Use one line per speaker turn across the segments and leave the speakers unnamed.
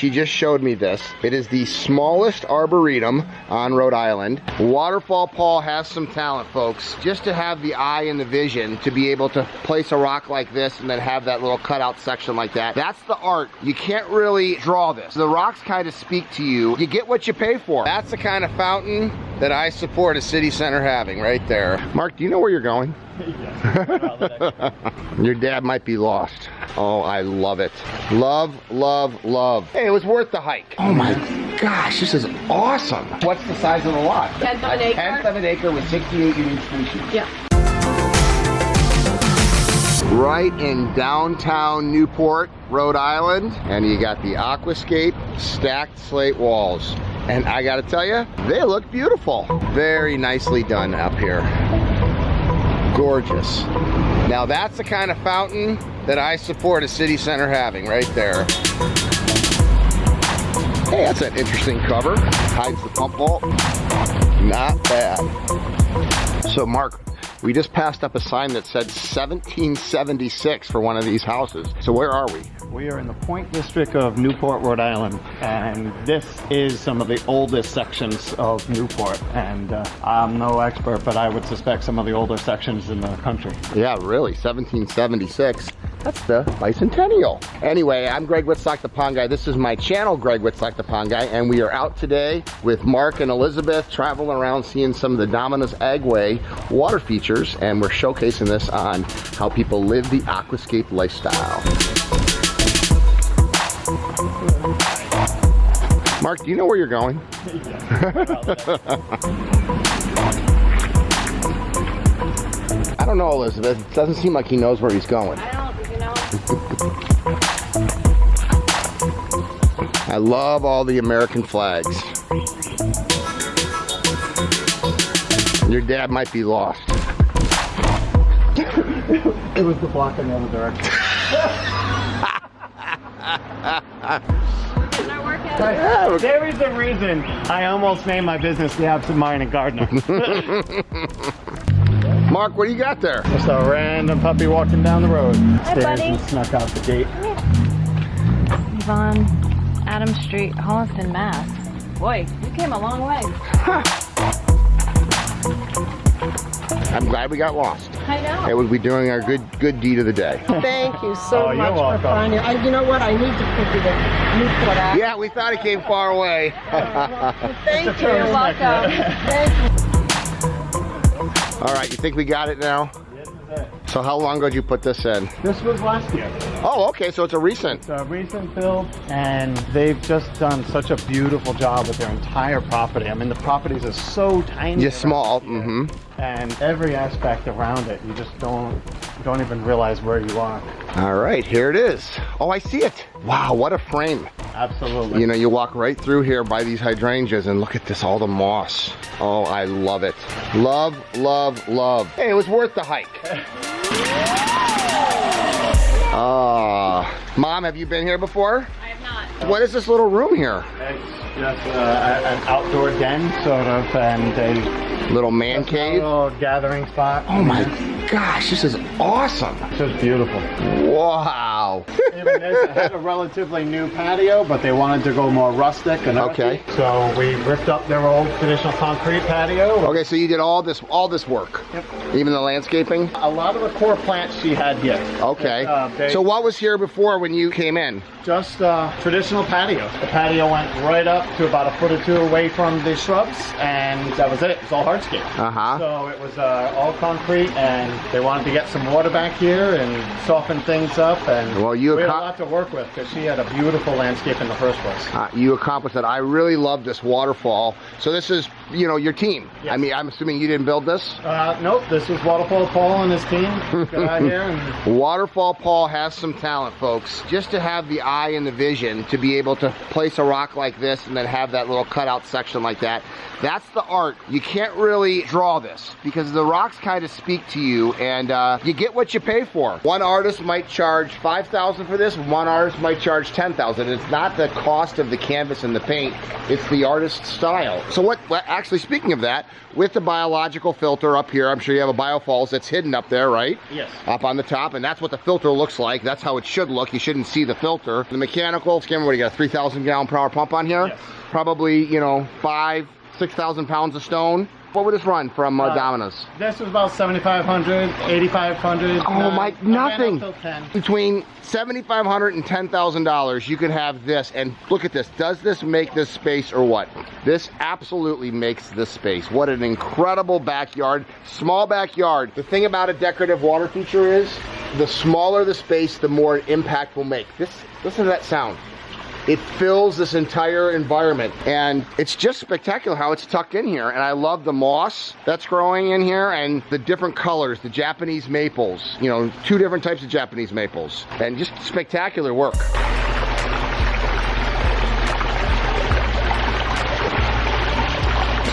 She just showed me this. It is the smallest arboretum on Rhode Island. Waterfall Paul has some talent, folks. Just to have the eye and the vision to be able to place a rock like this and then have that little cutout section like that. That's the art. You can't really draw this. The rocks kind of speak to you. You get what you pay for. That's the kind of fountain that I support a city center having right there. Mark, do you know where you're going?
Yes.
Your dad might be lost. Oh, I love it. Love, love, love. Hey, it was worth the hike. Oh my gosh, this is awesome. What's the size of the lot?
10th of an acre.
10th of an acre with 68 unique species.
Yeah.
Right in downtown Newport, Rhode Island. And you got the aquascape, stacked slate walls. And I gotta tell you, they look beautiful. Very nicely done up here. Gorgeous. Now that's the kind of fountain that I support a city center having right there. Hey, that's an interesting cover. Hides the pump vault. Not bad. So Mark, we just passed up a sign that said 1776 for one of these houses. So where are we?
We are in the Point District of Newport, Rhode Island, and this is some of the oldest sections of Newport. And I'm no expert, but I would suspect some of the older sections in the country.
Yeah, really, 1776. That's the bicentennial. Anyway, I'm Greg Wittstock, the Pond Guy. This is my channel, Greg Wittstock, the Pond Guy, and we are out today with Mark and Elizabeth traveling around seeing some of the Dominus Agway water features, and we're showcasing this on how people live the aquascape lifestyle. Mark, do you know where you're going? I don't know, Elizabeth. It doesn't seem like he knows where he's going.
I don't know, you know.
I love all the American flags. Your dad might be lost.
It was the block in the other direction. There is a reason I almost named my business the Absent-Minded Gardener.
Mark, what do you got there?
Just a random puppy walking down the road.
Hi,
Stairs
buddy.
and snuck out the gate.
He's on Adams Street, Holliston, Mass. Boy, you came a long way.
I'm glad we got lost.
I know.
It would be doing our good deed of the day.
Thank you so
Oh, you're
much for
welcome.
finding. You know what? I need to put you the Newport app.
Yeah, we thought it came far away.
Thank you.
You're welcome.
Thank you.
All right, you think we got it now?
This is it.
So how long ago did you put this in?
This was last year.
Oh, okay, so it's a recent.
It's a recent build, and they've just done such a beautiful job with their entire property. I mean, the properties are so tiny.
Just small,
around here, and every aspect around it, you just don't even realize where you are.
All right, here it is. Oh, I see it. Wow, what a frame.
Absolutely.
You know, you walk right through here by these hydrangeas and look at this, all the moss. Oh, I love it. Love, love, love. Hey, it was worth the hike. Mom, have you been here before?
I have not.
What is this little room here?
It's just an outdoor den, sort of, and a
Little man cave?
little gathering spot.
Oh my gosh, this is awesome.
It's just beautiful.
Wow.
Even this, it had a relatively new patio, but they wanted to go more rustic and earthy.
Okay.
So we ripped up their old traditional concrete patio.
Okay, so you did all this work?
Yep.
Even the landscaping?
A lot of the core plants she had here.
Okay.
They-
So what was here before when you came in?
Just traditional patio. The patio went right up to about a foot or two away from the shrubs, and that was it. It was all hardscape.
Uh-huh.
So it was all concrete, and they wanted to get some water back here and soften things up. And
Well, you
we had a
acco-
lot to work with because she had a beautiful landscape in the first place.
You accomplished that. I really love this waterfall. So this is, you know, your team.
Yes.
I mean, I'm assuming you didn't build this?
Nope, this was Waterfall Paul and his team. Got out here and
Waterfall Paul has some talent, folks. Just to have the eye and the vision to be able to place a rock like this and then have that little cutout section like that. That's the art. You can't really draw this because the rocks kind of speak to you, and you get what you pay for. One artist might charge $5,000 for this, one artist might charge $10,000. It's not the cost of the canvas and the paint, it's the artist's style. So what actually, speaking of that, with the biological filter up here, I'm sure you have a biofalls that's hidden up there, right?
Yes.
Up on the top, and that's what the filter looks like. That's how it should look. You shouldn't see the filter. The mechanical skimmer, what do you got, a 3,000 gallon per hour pump on here?
Yes.
Probably, you know, 6,000 pounds of stone. What would this run from Domino's?
This was about 7,500, 8,500.
Oh my, nothing.
Till 10.
Between $7,500 and $10,000, you could have this. And look at this. Does this make this space or what? This absolutely makes this space. What an incredible backyard. Small backyard. The thing about a decorative water feature is the smaller the space, the more impact will make. Listen to that sound. It fills this entire environment, and it's just spectacular how it's tucked in here. And I love the moss that's growing in here and the different colors, the Japanese maples, you know, 2 different types of Japanese maples, and just spectacular work.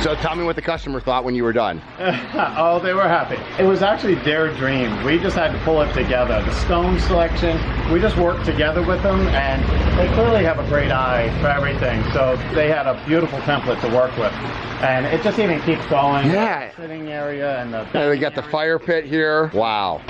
So tell me what the customer thought when you were done.
Oh, they were happy. It was actually their dream. We just had to pull it together. The stone selection, we just worked together with them, and they clearly have a great eye for everything. So they had a beautiful template to work with. And it just even keeps going.
Yeah.
The sitting area and the...
And we got the fire pit here. Wow.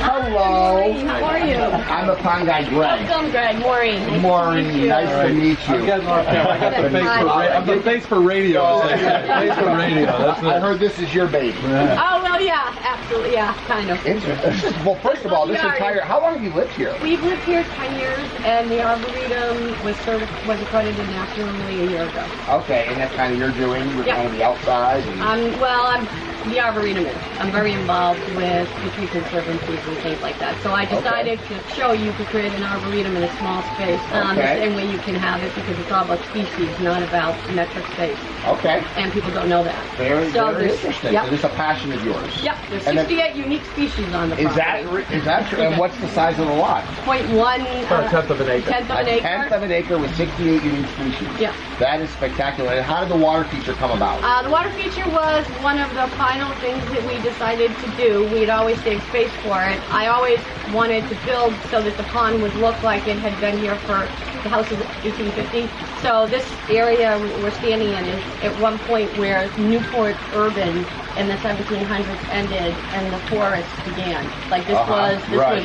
Hello.
How are you?
I'm the pond guy, Greg.
Welcome, Greg. Maureen.
Maureen, nice to meet you.
I'm the face for radio. Face for radio. That's
I heard this is your baby.
Oh, well, yeah, absolutely, yeah, kind of.
Interesting. Well, first of all, this entire, how long have you lived here?
We've lived here 10 years, and the Arboretum was accredited nationally a year ago.
Okay, and that's kind of your doing. You're
Yeah.
kind of the outside. And...
I'm the Arboretum is. I'm very involved with the tree conservancies and things like that. So I decided to show you to create an Arboretum in a small space. The same way you can have it, because it's all about species, not about metric space.
Okay.
And people don't know that.
Very
there's-
interesting.
Yep.
So this is a passion of yours.
Yep, there's
And then-
68 unique species on the
Is
property.
that true? And what's the size of the lot?
0.1
a tenth of an acre.
tenth of an
A
acre.
tenth of an acre with 68 unique species.
Yeah.
That is spectacular. And how did the water feature come about?
The water feature was one of the final things that we decided to do. We'd always saved space for it. I always wanted to build so that the pond would look like it had been here for the house is 1850. So this area we're standing in is at one point where Newport urban in the 1700s ended and the forest began. Like this was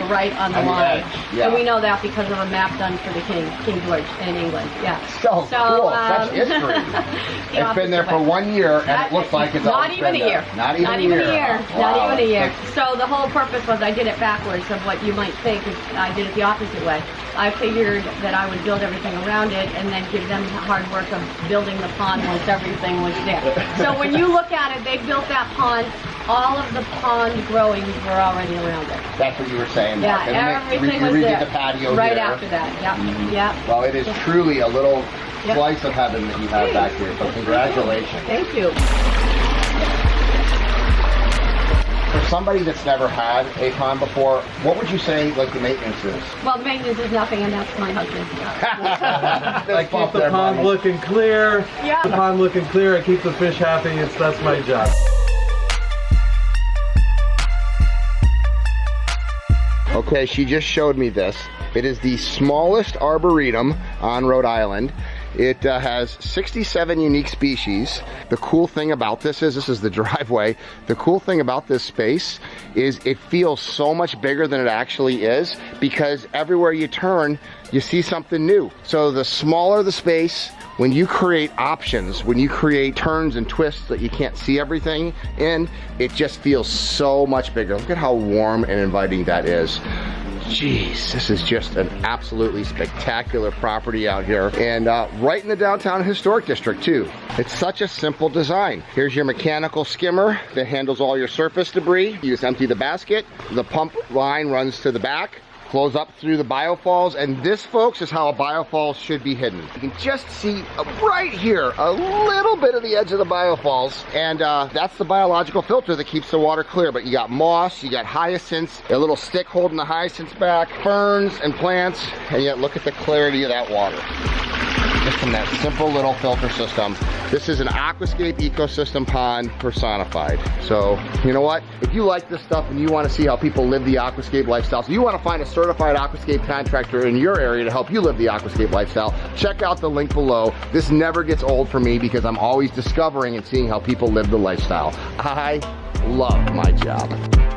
right on the line.
Yeah.
And we know that because of a map done for the King George in England. Yeah.
So cool. Such history. It's been there for 1 year, and it looks like it's
not
always
even
been
a year.
there. Not even a year.
Not
Wow.
even a year. So the whole purpose was I did it backwards of what you might think. I did it the opposite way. I figured that I would build everything around it and then give them the hard work of building the pond once everything was there. So when you look at it, they built that pond. All of the pond growings were already around it.
That's what you were saying.
Yeah,
And then
everything
you
was
redid
there.
the patio
right
here.
after that. Yep. Yep.
Well, it is truly a little
Yep.
slice of heaven that you have back here. So congratulations.
Thank you.
For somebody that's never had a pond before, what would you say like the maintenance is?
Well, the maintenance is nothing, and that's my husband.
I keep the pond looking clear.
Yeah.
The pond looking clear. I keep the fish happy. That's my job.
Okay, she just showed me this. It is the smallest arboretum on Rhode Island. It has 67 unique species. The cool thing about this is the driveway. The cool thing about this space is it feels so much bigger than it actually is, because everywhere you turn, you see something new. So the smaller the space, when you create options, when you create turns and twists that you can't see everything in, it just feels so much bigger. Look at how warm and inviting that is. Jeez, this is just an absolutely spectacular property out here, and right in the downtown historic district too. It's such a simple design. Here's your mechanical skimmer that handles all your surface debris. You just empty the basket. The pump line runs to the back, flows up through the biofalls, and this, folks, is how a biofalls should be hidden. You can just see right here a little bit of the edge of the biofalls, and that's the biological filter that keeps the water clear. But you got moss, you got hyacinths, a little stick holding the hyacinths back, ferns and plants, and yet look at the clarity of that water. just from that simple little filter system. This is an aquascape ecosystem pond personified. So, you know what? If you like this stuff and you want to see how people live the aquascape lifestyle, so you want to find a certified aquascape contractor in your area to help you live the aquascape lifestyle, check out the link below. This never gets old for me because I'm always discovering and seeing how people live the lifestyle. I love my job.